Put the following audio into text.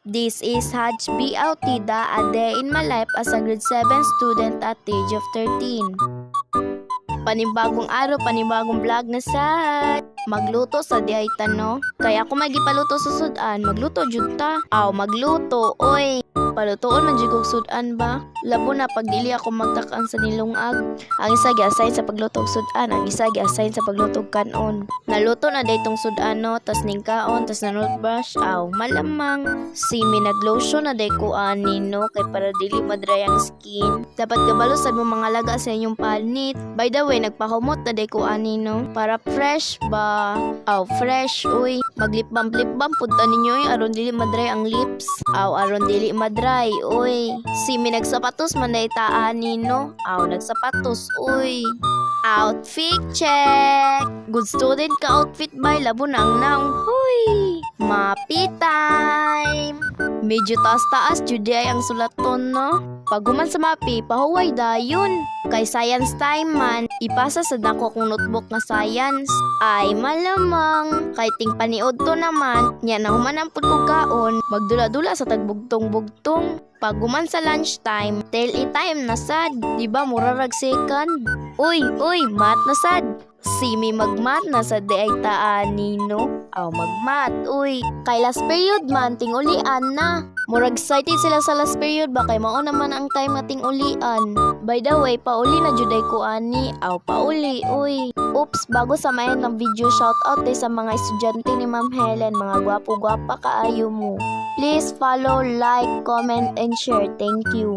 This is Haj B. Autida, a day in my life as a grade 7 student at the age of 13. Panibagong araw, panibagong vlog na sa magluto sa diay tano. Kaya ako magipaluto sa sudan, magluto jud ta. Aw, magluto, oy. Palutoon man jud kog sudan ba? Labo na pag dili ako magtakang sa nilungag. Ang isa gi-assign sa pagluto og sudan, ang isa gi-assign sa pagluto og kanon. Naluto na daytong sudan no, tas ning kaon, tas na toothbrush. Aw, malamang. Si minaglotion na day ko ani no, kay para dili madry ang skin. Dapat kabalo sad mo mga laga sa inyong panit. By the way, nagpahumot na day ko ani no, para fresh ba? Aw, fresh, uy. Maglip balm punta ninyo yung aron dili madry ang lips. Aw, aron dili madry, uy. Si mi nagsapatos man day taani no. Aw, nagsapatos, uy. Outfit check. Good student ka outfit by labo nang nang. Huy. Mapi time. Medyo taas-taas jud ay ang sulaton no. Paguman sa mapi, pahuway dayon. Kay science time man, ipasa sa dako kong notebook na science. Ay malamang, kay ting paniod to naman, nya na humanan pud ko kaon, magdula-dula sa tagbugtong-bugtong. Paguman sa lunch time, tell time na sad, di ba murarag second? Uy, mat na sad. Si mi magmat na sa di ay taani no. Aw magmat, uy. Kay last period man, ting-ulian na. Murag excited sila sa last period ba kay mao naman ang time na ting-ulian. By the way, pauli na juday ko ani. Aw pauli, uy. Oops, bago sa mayan ng video, shoutout day sa mga estudyante ni Ma'am Helen, mga gwapo-gwapa kaayo mo. Please follow, like, comment, and share. Thank you.